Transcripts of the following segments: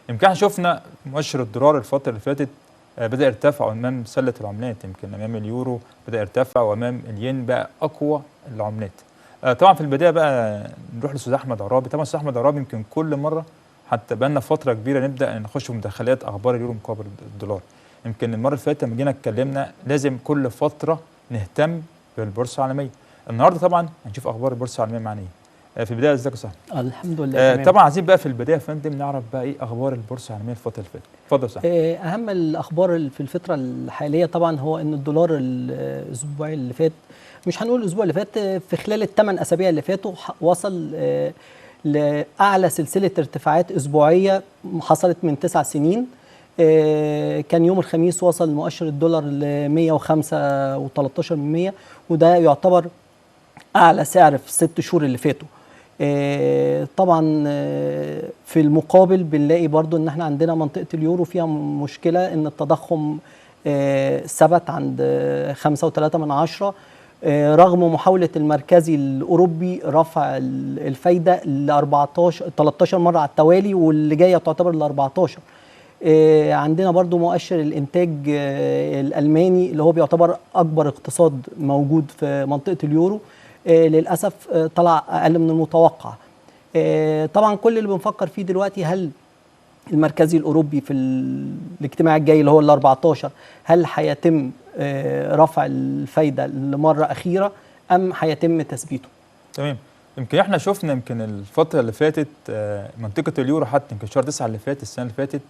يمكن احنا شفنا مؤشر الدولار الفتره اللي فاتت بدأ يرتفع امام سله العملات، يمكن امام اليورو بدأ يرتفع وامام الين بقى اقوى العملات. طبعا في البدايه بقى نروح لاستاذ احمد عرابي. طبعا استاذ احمد عرابي يمكن كل مره حتى بقى لنا فتره كبيره نبدا نخش في مداخلات اخبار اليورو مقابل الدولار. يمكن المره اللي فاتت لما جينا اتكلمنا لازم كل فتره نهتم بالبورصه العالميه. النهارده طبعا هنشوف اخبار البورصه العالميه معانا ايه. في البدايه ازيك يا صاحبي؟ الحمد لله تمام. طبعا عايزين بقى في البدايه يا فندم نعرف بقى ايه اخبار البورصه العالميه الفتره اللي فاتت. اتفضل يا صاحبي. اهم الاخبار في الفتره الحاليه طبعا هو ان الدولار الاسبوع اللي فات، مش هنقول الاسبوع اللي فات، في خلال الثمان اسابيع اللي فاتوا وصل لاعلى سلسله ارتفاعات اسبوعيه حصلت من 9 سنين. كان يوم الخميس وصل مؤشر الدولار ل 105 و13 من 100، وده يعتبر اعلى سعر في الست شهور اللي فاتوا. طبعا في المقابل بنلاقي برضو ان احنا عندنا منطقة اليورو فيها مشكلة، ان التضخم ثبت عند 5.3 رغم محاولة المركزي الأوروبي رفع الفايدة ل 13 مرة على التوالي، واللي جاية تعتبر ل 14. عندنا برضو مؤشر الإنتاج الألماني اللي هو بيعتبر أكبر اقتصاد موجود في منطقة اليورو، للأسف طلع أقل من المتوقع. طبعا كل اللي بنفكر فيه دلوقتي، هل المركزي الأوروبي في الاجتماع الجاي اللي هو ال 14 هل هيتم رفع الفايدة لمرة أخيرة أم هيتم تثبيته؟ تمام. يمكن احنا شفنا يمكن الفترة اللي فاتت منطقة اليورو حتى يمكن شهر 9 اللي فات السنة اللي فاتت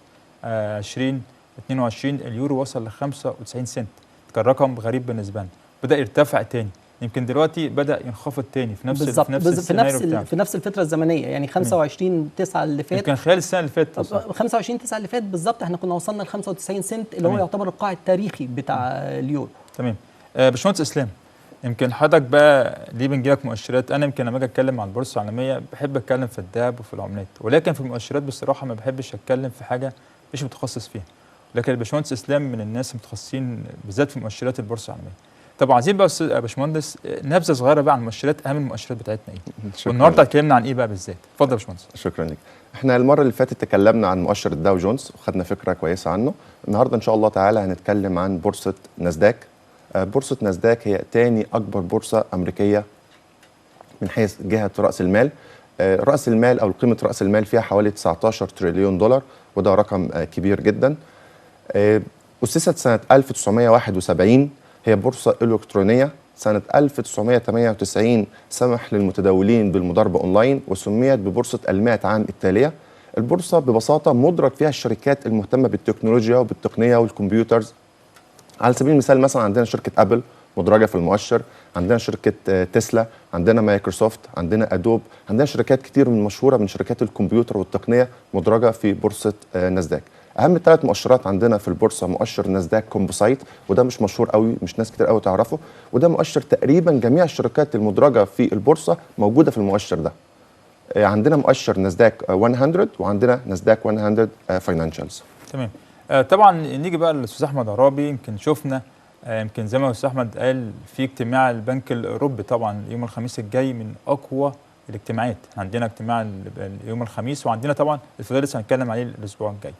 2022 اليورو وصل ل 95 سنت. كان رقم غريب بالنسبة لنا، بدأ يرتفع تاني. يمكن دلوقتي بدأ ينخفض تاني في نفس السيناريو بتاعه، في نفس الفترة الزمنية، يعني 25/9 اللي فات، يمكن خلال السنة اللي فاتت 25/9 اللي فات بالظبط احنا كنا وصلنا ل 95 سنت اللي هو يعتبر القاع التاريخي بتاع اليورو. تمام. باشمهندس اسلام، يمكن حضرتك بقى ليه بنجي لك مؤشرات؟ انا يمكن لما اجي اتكلم عن البورصه العالميه بحب اتكلم في الذهب وفي العملات، ولكن في المؤشرات بصراحه ما بحبش اتكلم في حاجه مش متخصص فيها. لكن الباشمهندس اسلام من الناس المتخصصين بالذات في مؤشرات البورصه العالميه. طبعا عايزين بقى يا باشمهندس نبذه صغيره بقى عن المؤشرات، اهم المؤشرات بتاعتنا ايه؟ والنهارده اتكلمنا عن ايه بقى بالذات؟ اتفضل يا باشمهندس. شكرا لك. احنا المره اللي فاتت تكلمنا عن مؤشر الداو جونز وخدنا فكره كويسه عنه. النهارده ان شاء الله تعالى هنتكلم عن بورصه ناسداك. بورصه ناسداك هي تاني اكبر بورصه امريكيه من حيث جهه راس المال. راس المال او قيمه راس المال فيها حوالي 19 تريليون دولار، وده رقم كبير جدا. أسست سنه 1971، هي بورصه الكترونيه. سنه 1998 سمح للمتداولين بالمضاربه اونلاين وسميت ببورصه ال100 عام التاليه. البورصه ببساطه مدرج فيها الشركات المهتمه بالتكنولوجيا وبالتقنيه والكمبيوترز. على سبيل المثال مثلا عندنا شركه ابل مدرجه في المؤشر، عندنا شركه تسلا، عندنا مايكروسوفت، عندنا ادوب، عندنا شركات كتير من مشهوره من شركات الكمبيوتر والتقنيه مدرجه في بورصه ناسداك. اهم 3 مؤشرات عندنا في البورصه مؤشر ناسداك كومبوسايت، وده مش مشهور قوي، مش ناس كتير قوي تعرفه، وده مؤشر تقريبا جميع الشركات المدرجه في البورصه موجوده في المؤشر ده. عندنا مؤشر ناسداك 100 وعندنا ناسداك 100 فاينانشالز. تمام. طبعا نيجي بقى للاستاذ احمد عرابي. يمكن شفنا يمكن زي ما الاستاذ احمد قال في اجتماع البنك الاوروبي طبعا يوم الخميس الجاي من اقوى الاجتماعات. عندنا اجتماع يوم الخميس، وعندنا طبعا الفضل لسه هنتكلم عليه الاسبوع الجاي.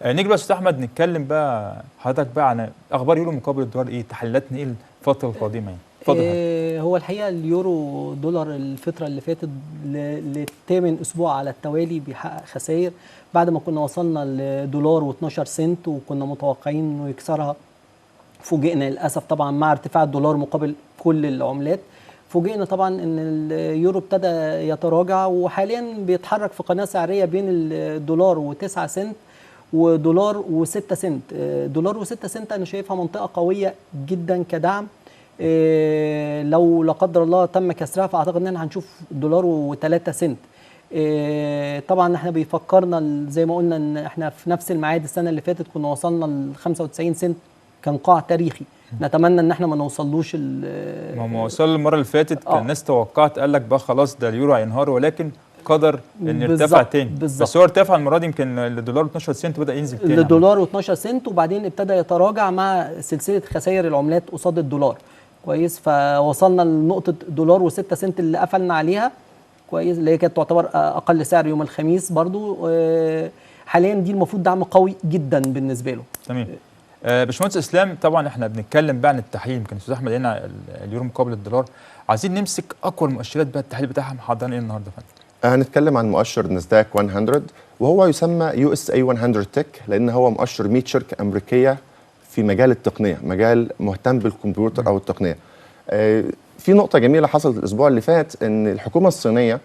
نيجي بقى استاذ احمد نتكلم بقى حضرتك بقى عن اخبار يورو مقابل الدولار، ايه تحليلاتنا ايه الفتره القادمه يعني؟ اتفضل. هو الحقيقه اليورو دولار الفتره اللي فاتت للثامن اسبوع على التوالي بيحقق خسائر بعد ما كنا وصلنا لدولار و12 سنت وكنا متوقعين انه يكسرها. فوجئنا للاسف طبعا مع ارتفاع الدولار مقابل كل العملات، فوجئنا طبعا ان اليورو ابتدى يتراجع وحاليا بيتحرك في قناه سعريه بين الدولار و9 سنت ودولار و6 سنت. دولار و6 سنت انا شايفها منطقه قويه جدا كدعم. لو لا قدر الله تم كسرها فاعتقد ان احنا هنشوف دولار و3 سنت. طبعا احنا بيفكرنا زي ما قلنا ان احنا في نفس الميعاد السنه اللي فاتت كنا وصلنا ل 95 سنت، كان قاع تاريخي. نتمنى ان احنا ما نوصلوش ما وصل المره اللي فاتت كان الناس توقعت قال لك بقى خلاص ده اليورو هينهار، ولكن قدر ان يرتفع تاني. بس هو ارتفع المره دي يمكن الدولار 12 سنت بدا ينزل تاني الدولار 12 سنت وبعدين ابتدى يتراجع مع سلسله خسائر العملات قصاد الدولار. كويس، فوصلنا لنقطه دولار و6 سنت اللي قفلنا عليها. كويس، اللي هي كانت تعتبر اقل سعر يوم الخميس برضو. حاليا دي المفروض دعم قوي جدا بالنسبه له. تمام. باشمهندس اسلام، طبعا احنا بنتكلم بقى عن التحليل، يمكن استاذ احمد هنا اليورو مقابل الدولار، عايزين نمسك اقوى المؤشرات بقى التحليل بتاعها، محضرين ايه النهارده يا فندم؟ هنتكلم عن مؤشر ناسداك 100، وهو يسمى USA 100 تك، لان هو مؤشر 100 شركه امريكيه في مجال التقنيه، مجال مهتم بالكمبيوتر او التقنيه. في نقطه جميله حصلت الاسبوع اللي فات، ان الحكومه الصينيه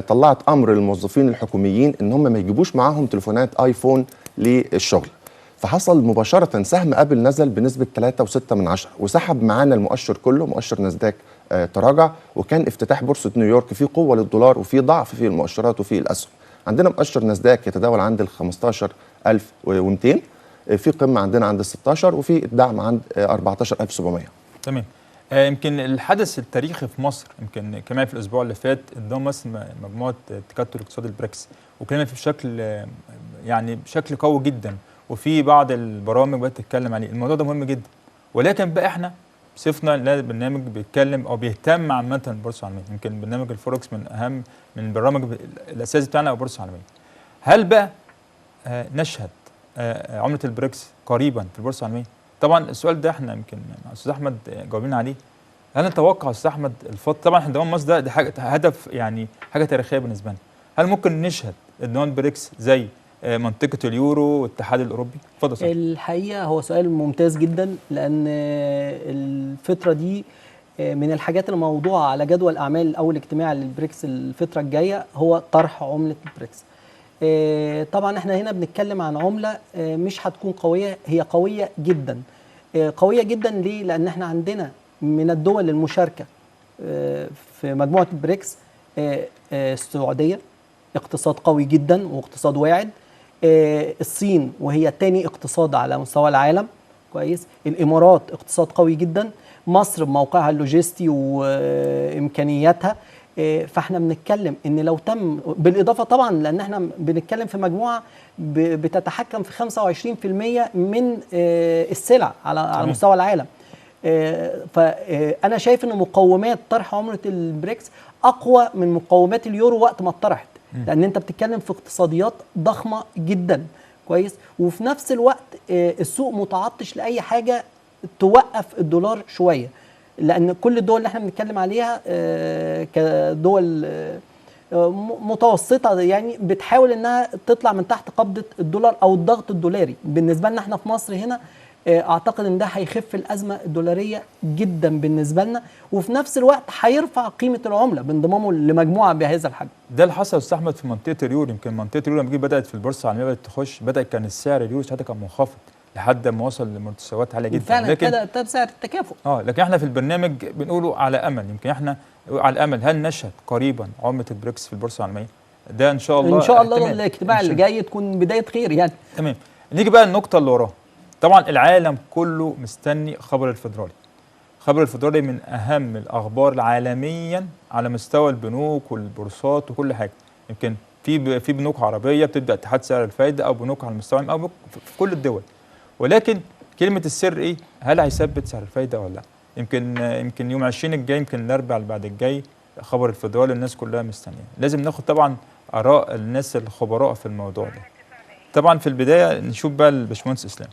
طلعت امر للموظفين الحكوميين ان هم ما يجيبوش معاهم تليفونات ايفون للشغل، فحصل مباشره سهم ابل نزل بنسبه 3.6 وسحب معانا المؤشر كله. مؤشر ناسداك تراجع، وكان افتتاح بورصه نيويورك في قوه للدولار وفي ضعف في المؤشرات وفي الاسهم. عندنا مؤشر ناسداك يتداول عند ال 15200، في قمه عندنا عند ال 16، وفي الدعم عند 14700. تمام. يمكن الحدث التاريخي في مصر، يمكن كمان في الاسبوع اللي فات انضم مصر مجموعه تكتل اقتصاد البريكس، وكلمه في بشكل يعني بشكل قوي جدا، وفي بعض البرامج بقت تتكلم عليه. الموضوع ده مهم جدا، ولكن بقى احنا صفنا برنامج بيتكلم او بيهتم عامه بالبورصه العالميه. يمكن برنامج الفوركس من اهم من البرامج الاساسي بتاعنا او البورصه العالميه. هل بقى نشهد عمله البريكس قريبا في البورصه العالميه؟ طبعا السؤال ده احنا يمكن استاذ احمد جاوبنا عليه. هل نتوقع استاذ احمد طبعا احنا انضمام مصر ده حاجه هدف، يعني حاجه تاريخيه بالنسبه لنا. هل ممكن نشهد انضمام بريكس زي منطقه اليورو والاتحاد الاوروبي؟ اتفضل سؤال. الحقيقه هو سؤال ممتاز جدا، لان الفتره دي من الحاجات الموضوعه على جدول اعمال اول اجتماع للبريكس الفتره الجايه هو طرح عمله البريكس. طبعا احنا هنا بنتكلم عن عمله مش هتكون قويه، هي قويه جدا. قويه جدا ليه؟ لان احنا عندنا من الدول المشاركه في مجموعه البريكس السعوديه اقتصاد قوي جدا واقتصاد واعد، الصين وهي تاني اقتصاد على مستوى العالم كويس، الامارات اقتصاد قوي جدا، مصر بموقعها اللوجستي وامكانياتها. فاحنا بنتكلم ان لو تم، بالاضافه طبعا لان احنا بنتكلم في مجموعه بتتحكم في 25% من السلع على مستوى العالم. فانا شايف ان مقومات طرح عمله البريكس اقوى من مقومات اليورو وقت ما اتطرحت، لان انت بتتكلم في اقتصاديات ضخمه جدا كويس، وفي نفس الوقت السوق متعطش لاي حاجه توقف الدولار شويه، لان كل الدول اللي احنا بنتكلم عليها كدول متوسطه يعني بتحاول انها تطلع من تحت قبضه الدولار او الضغط الدولاري. بالنسبه لنا احنا في مصر هنا اعتقد ان ده هيخف الازمه الدولاريه جدا بالنسبه لنا، وفي نفس الوقت هيرفع قيمه العمله بانضمامه لمجموعه بهذا الحجم. ده اللي حصل استاذ احمد في منطقه اليورو. يمكن منطقه اليورو لما بدات في البورصه العالميه بدات تخش، كان السعر اليورو ساعتها كان منخفض لحد ما وصل لمستويات عاليه جدا، فعلا ابتدى سعر التكافؤ. لكن احنا في البرنامج بنقوله على امل، يمكن احنا على امل هل نشهد قريبا عمله البريكس في البورصه العالميه؟ ده ان شاء الله، ان شاء الله الاجتماع اللي جاي تكون بدايه خير يعني. تمام. نيجي بقى النقطه اللي وراها. طبعا العالم كله مستني خبر الفيدرالي. خبر الفيدرالي من اهم الاخبار عالميا على مستوى البنوك والبورصات وكل حاجه. يمكن في بنوك عربيه بتبدا تحدد سعر الفائده، او بنوك على المستوى او بنوك في كل الدول. ولكن كلمه السر ايه؟ هل هيثبت سعر الفائده ولا لا؟ يمكن يوم 20 الجاي، يمكن الاربعاء اللي بعد الجاي، خبر الفيدرالي الناس كلها مستنيه. لازم ناخد طبعا اراء الناس الخبراء في الموضوع ده. طبعا في البدايه نشوف بقى الباشمهندس اسلام.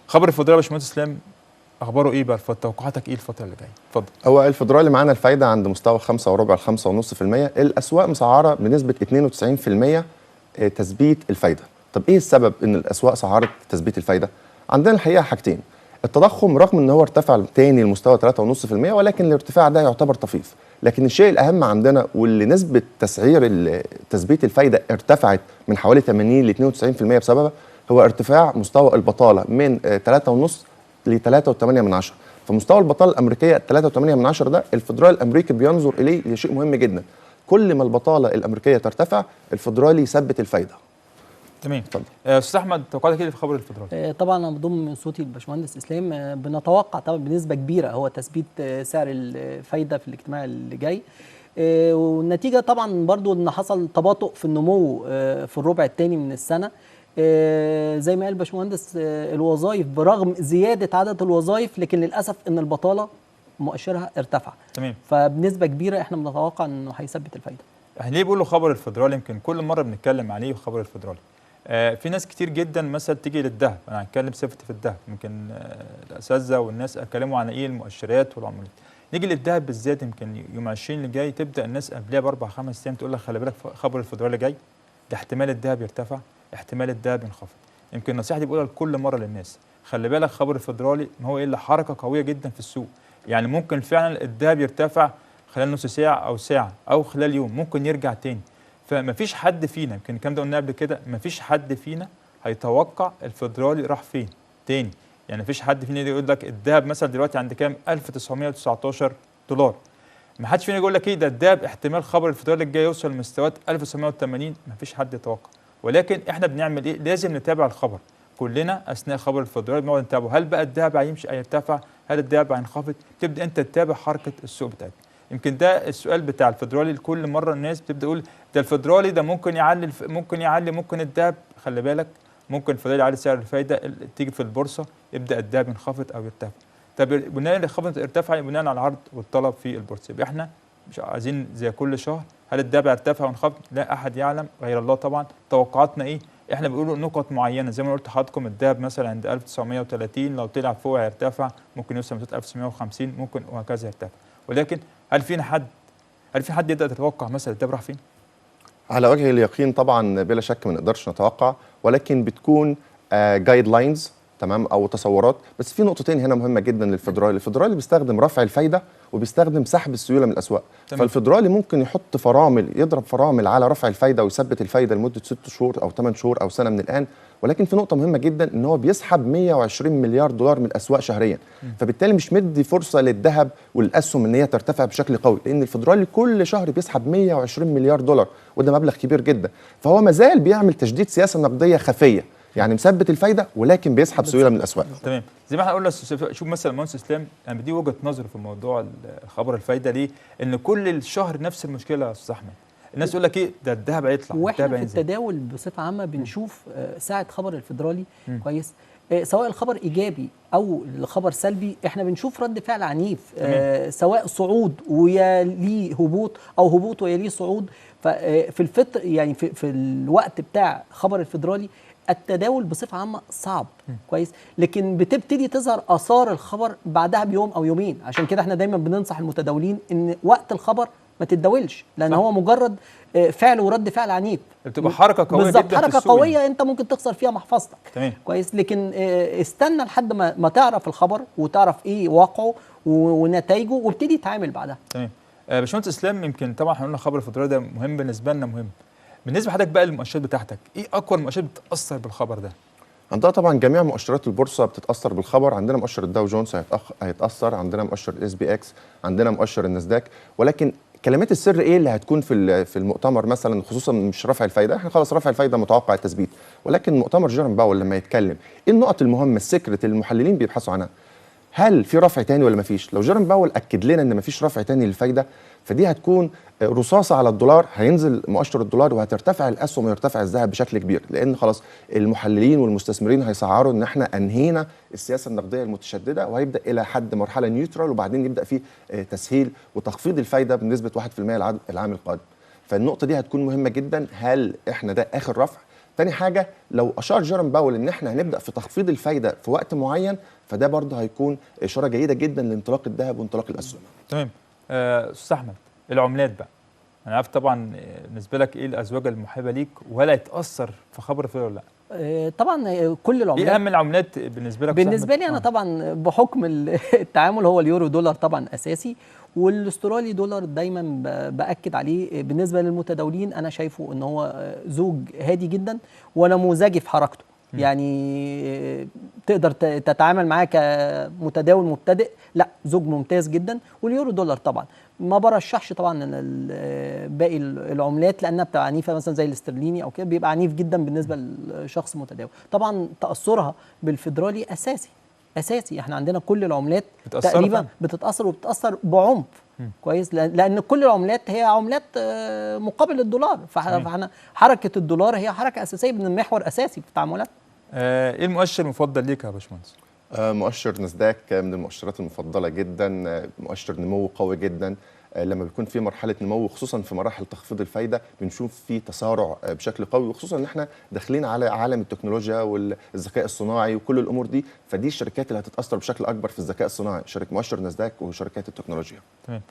خبر الفيدرالي يا باشمهندس اسلام اخباره ايه بقى؟ توقعاتك ايه الفتره اللي جايه؟ اتفضل. هو الفيدرالي معانا الفايده عند مستوى 5 وربع ل 5.5%، الاسواق مسعره بنسبه 92% تثبيت الفايده. طب ايه السبب ان الاسواق سعرت تثبيت الفايده؟ عندنا الحقيقه حاجتين. التضخم رغم ان هو ارتفع تاني لمستوى 3.5%، ولكن الارتفاع ده يعتبر طفيف. لكن الشيء الاهم عندنا واللي نسبه تسعير تثبيت الفايده ارتفعت من حوالي 80 ل 92% بسببه، هو ارتفاع مستوى البطاله من 3.5 ل 3.8. فمستوى البطاله الامريكيه 3.8 ده الفدرالي الامريكي بينظر اليه لشيء مهم جدا. كل ما البطاله الامريكيه ترتفع الفدرالي يثبت الفايده. تمام. استاذ احمد توقعاتك ايه في خبر الفدرالي؟ طبعا انا بضم صوتي للباشمهندس اسلام. بنتوقع طبعا بنسبه كبيره هو تثبيت سعر الفايده في الاجتماع اللي جاي، والنتيجه طبعا برضو ان حصل تباطؤ في النمو في الربع الثاني من السنه. زي ما قال باشمهندس الوظائف برغم زياده عدد الوظائف، لكن للاسف ان البطاله مؤشرها ارتفع. تمام. فبنسبه كبيره احنا بنتوقع انه هيثبت الفايده. ليه بيقولوا خبر الفدرالي؟ يمكن كل مره بنتكلم عليه خبر الفدرالي. في ناس كتير جدا مثلا تيجي للذهب، انا هتكلم صفتي في الذهب، يمكن الاساتذه والناس اتكلموا عن ايه المؤشرات والعملات. نيجي للذهب بالذات، يمكن يوم 20 اللي جاي تبدا الناس قبلها باربع خمس ايام تقول لك خلي بالك خبر الفدرالي جاي، ده احتمال الذهب يرتفع، احتمال الذهب ينخفض. يمكن النصيحه دي بقولها لكل مره للناس، خلي بالك خبر الفدرالي ما هو الا حركه قويه جدا في السوق، يعني ممكن فعلا الذهب يرتفع خلال نص ساعه او ساعه او خلال يوم، ممكن يرجع تاني. فما فيش حد فينا، يمكن الكلام ده قلنا قبل كده، ما فيش حد فينا هيتوقع الفدرالي راح فين تاني. يعني ما فيش حد فينا يقول لك الذهب مثلا دلوقتي عند كام؟ 1919 دولار. ما حدش فينا يقول لك ايه ده الذهب احتمال خبر الفدرالي الجاي يوصل لمستويات 1980، ما فيش حد يتوقع. ولكن احنا بنعمل ايه؟ لازم نتابع الخبر كلنا اثناء خبر الفدرالي، بنقعد نتابعه، هل بقى الذهب هيمشي هيرتفع؟ هل الذهب هينخفض؟ تبدا انت تتابع حركه السوق بتاعتك. يمكن ده السؤال بتاع الفدرالي، لكل مره الناس بتبدا تقول ده الفدرالي ده ممكن يعلي ممكن الذهب، خلي بالك ممكن الفدرالي يعلي سعر الفايده، تيجي في البورصه يبدا الذهب ينخفض او يرتفع. طب بناء على الخفض ارتفع بناء على العرض والطلب في البورصه، يبقى احنا مش عايزين زي كل شهر هل الذهب هيرتفع وينخفض؟ لا احد يعلم غير الله طبعا. توقعاتنا ايه؟ احنا بنقول نقط معينه، زي ما قلت لحضراتكم الذهب مثلا عند 1930 لو طلع فوق هيرتفع، ممكن يوصل ل 1950 ممكن وهكذا يرتفع. ولكن هل في حد يقدر يتوقع مثلا الذهب راح فين؟ على وجه اليقين طبعا بلا شك ما نقدرش نتوقع، ولكن بتكون جايد لاينز تمام او تصورات. بس في نقطتين هنا مهمه جدا للفدرالي، الفدرالي بيستخدم رفع الفايده وبيستخدم سحب السيوله من الاسواق. فالفدرالي ممكن يحط يضرب فرامل على رفع الفايده ويثبت الفايده لمده 6 شهور او 8 شهور او سنه من الان، ولكن في نقطه مهمه جدا ان هو بيسحب 120 مليار دولار من الاسواق شهريا. فبالتالي مش مدي فرصه للذهب والاسهم ان هي ترتفع بشكل قوي، لان الفدرالي كل شهر بيسحب 120 مليار دولار وده مبلغ كبير جدا. فهو مازال بيعمل تجديد سياسه نقديه خفيه، يعني مثبت الفايده ولكن بيسحب سيوله من الاسواق. تمام. زي ما احنا قلنا، شوف مثلا المهندس اسلام، يعني دي وجهه نظري في موضوع خبر الفايده، ليه؟ ان كل الشهر نفس المشكله يا استاذ احمد، الناس يقول لك ايه ده الذهب هيطلع، واحنا في التداول بصفه عامه بنشوف ساعه خبر الفدرالي كويس، سواء الخبر ايجابي او الخبر سلبي، احنا بنشوف رد فعل عنيف، سواء صعود ويليه هبوط او هبوط ويليه صعود. ففي الفتره يعني في الوقت بتاع خبر الفدرالي التداول بصفه عامه صعب كويس، لكن بتبتدي تظهر اثار الخبر بعدها بيوم او يومين. عشان كده احنا دايما بننصح المتداولين ان وقت الخبر ما تتداولش، لان هو مجرد فعل ورد فعل عنيف، بتبقى حركه قويه جدا بالظبط، حركه قويه انت ممكن تخسر فيها محفظتك. تمام. كويس، لكن استنى لحد ما تعرف الخبر وتعرف ايه واقعه ونتائجه وابتدي تعامل بعدها. تمام. باشمهندس اسلام، يمكن طبعا احنا قلنا خبر الفدرالي ده مهم بالنسبه لنا، مهم بالنسبه لحضرتك بقى للمؤشرات بتاعتك، ايه اقوى المؤشرات بتتاثر بالخبر ده؟ عندنا طبعا جميع مؤشرات البورصه بتتاثر بالخبر، عندنا مؤشر الداو جونز هيتاثر، عندنا مؤشر الاس بي اكس، عندنا مؤشر الناسداك. ولكن كلمات السر ايه اللي هتكون في المؤتمر مثلا، خصوصا مش رفع الفايده، احنا خلاص رفع الفايده متوقع التثبيت، ولكن مؤتمر جيروم باول لما يتكلم ايه النقط المهمه السكرت اللي المحللين بيبحثوا عنها؟ هل في رفع تاني ولا مفيش؟ لو جيروم باول اكد لنا ان مفيش رفع تاني للفايده، فدي هتكون رصاصه على الدولار، هينزل مؤشر الدولار وهترتفع الاسهم ويرتفع الذهب بشكل كبير، لان خلاص المحللين والمستثمرين هيسعروا ان احنا انهينا السياسه النقديه المتشدده، وهيبدا الى حد مرحله نيوترال، وبعدين يبدا في تسهيل وتخفيض الفايده بنسبه 1% العام القادم. فالنقطه دي هتكون مهمه جدا، هل احنا ده اخر رفع؟ تاني حاجه، لو اشار جيروم باول ان احنا هنبدا في تخفيض الفايده في وقت معين، فده برضه هيكون اشاره جيده جدا لانطلاق الذهب وانطلاق الاسهم. تمام. استاذ احمد، العملات بقى، انا عارف طبعا بالنسبه لك ايه الازواج المحبه ليك، وهل هيتاثر في خبر الفدرالي ولا لا؟ طبعا كل العملات. ايه اهم العملات بالنسبه لك؟ بالنسبه لي انا طبعا بحكم التعامل هو اليورو دولار طبعا اساسي، والاسترالي دولار دايما باكد عليه. بالنسبه للمتداولين انا شايفه ان هو زوج هادي جدا ونموذجي في حركته، يعني تقدر تتعامل معاه كمتداول مبتدئ، لا زوج ممتاز جدا. واليورو دولار طبعا ما برشحش طبعا باقي العملات لانها بتبقى عنيفه، مثلا زي الاسترليني او كده بيبقى عنيف جدا بالنسبه لشخص متداول. طبعا تاثرها بالفدرالي اساسي، احنا عندنا كل العملات تقريبا بتتاثر وبتتاثر بعنف كويس، لان كل العملات هي عملات مقابل الدولار، فاحنا حركه الدولار هي حركه اساسيه من محور اساسي في التعاملات. ايه المؤشر المفضل ليك يا باشمهندس؟ مؤشر ناسداك من المؤشرات المفضله جدا، مؤشر نمو قوي جدا. لما بيكون في مرحله نمو، خصوصا في مراحل تخفيض الفايده بنشوف في تسارع بشكل قوي، وخصوصا ان احنا داخلين على عالم التكنولوجيا والذكاء الصناعي وكل الامور دي، فدي الشركات اللي هتتاثر بشكل اكبر في الذكاء الصناعي، شركه مؤشر ناسداك وشركات التكنولوجيا. تمام.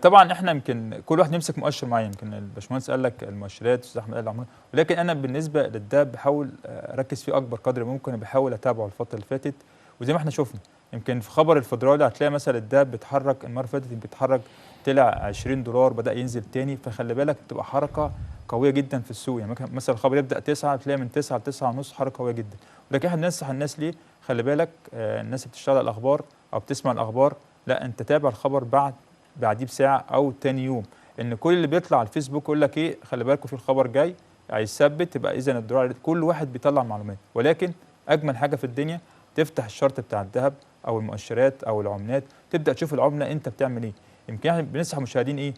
طبعا احنا يمكن كل واحد يمسك مؤشر معين، يمكن الباشمهندس قال لك المؤشرات، استاذ احمد قال العملات، ولكن انا بالنسبه للدهب بحاول اركز فيه اكبر قدر ممكن، بحاول اتابعه الفتره اللي فاتت. وزي ما احنا شفنا يمكن في خبر الفدرالي هتلاقي مثلا الدهب بيتحرك، المره اللي فاتت بيتحرك طلع 20 دولار بدا ينزل تاني، فخلي بالك تبقى حركه قويه جدا في السوق. يعني مثلا الخبر يبدا 9 تلاقي من 9 ل 9 ونص حركه قويه جدا. ولكن احنا بننصح الناس ليه؟ خلي بالك الناس اللي بتشتغل الاخبار او بتسمع الاخبار، لا انت تابع الخبر بعديه بساعه او تاني يوم، ان كل اللي بيطلع على الفيسبوك يقول لك ايه خلي بالكم في الخبر جاي هيثبت، يبقى اذا الدولار كل واحد بيطلع معلومات. ولكن اجمل حاجه في الدنيا تفتح الشارت بتاع الذهب او المؤشرات او العملات، تبدا تشوف العمله انت بتعمل ايه. يمكن احنا بننصح المشاهدين ايه،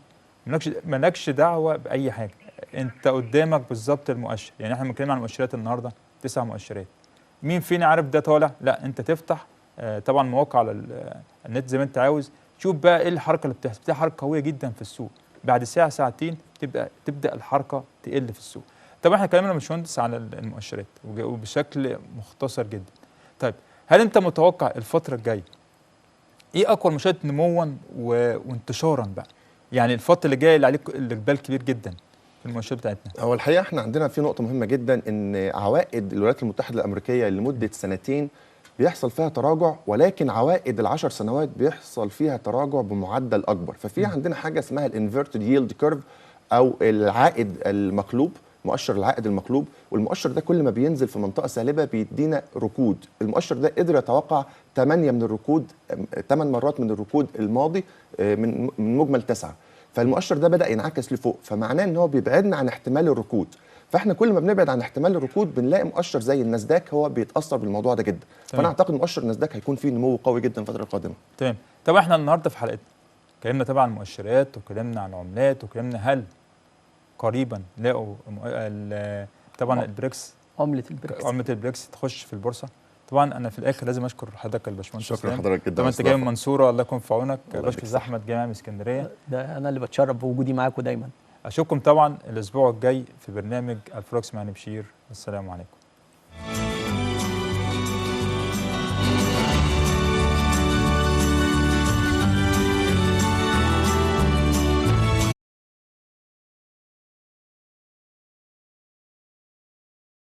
مالكش دعوه باي حاجه، انت قدامك بالظبط المؤشر. يعني احنا بنتكلم عن المؤشرات النهارده 9 مؤشرات، مين فينا عارف ده طالع؟ لا انت تفتح طبعا مواقع على النت زي ما انت عاوز، شوف بقى ايه الحركه اللي بتحصل. بتلاقي حركه قويه جدا في السوق، بعد ساعه ساعتين تبدا الحركه تقل في السوق. طبعا احنا كلامنا يا باشمهندس على المؤشرات وبشكل مختصر جدا. طيب هل انت متوقع الفتره الجايه ايه اقوى المؤشرات نموا وانتشارا بقى؟ يعني الفتره اللي جايه اللي عليك الاقبال كبير جدا في المؤشرات بتاعتنا. هو الحقيقه احنا عندنا في نقطه مهمه جدا، ان عوائد الولايات المتحده الامريكيه لمده سنتين بيحصل فيها تراجع، ولكن عوائد ال10 سنوات بيحصل فيها تراجع بمعدل اكبر. ففي عندنا حاجه اسمها الانفيرتد ييلد كيرف او العائد المقلوب، مؤشر العائد المقلوب. والمؤشر ده كل ما بينزل في منطقه سالبه بيدينا ركود. المؤشر ده قدر يتوقع 8 مرات من الركود الماضي من مجمل 9. فالمؤشر ده بدا ينعكس لفوق، فمعناه ان هو بيبعدنا عن احتمال الركود. فاحنا كل ما بنبعد عن احتمال الركود بنلاقي مؤشر زي الناسداك هو بيتاثر بالموضوع ده جدا. فانا اعتقد مؤشر الناسداك هيكون فيه نمو قوي جدا الفتره القادمه. تمام. طبعا احنا النهارده في حلقتنا اتكلمنا طبعا عن المؤشرات، واتكلمنا عن العملات، واتكلمنا هل قريبا لقوا طبعا البريكس، عمله البريكس تخش في البورصه. طبعا انا في الاخر لازم اشكر حضرتك يا باشمهندس. شكرا لحضرتك جدا. طبعا انت جاي من المنصوره، الله يكون في عونك. باشمهندس احمد جاي من اسكندريه. ده انا اللي بتشرف بوجودي معاكم دايما. اشوفكم طبعا الاسبوع الجاي في برنامج الفوركس مع نبشير. السلام عليكم.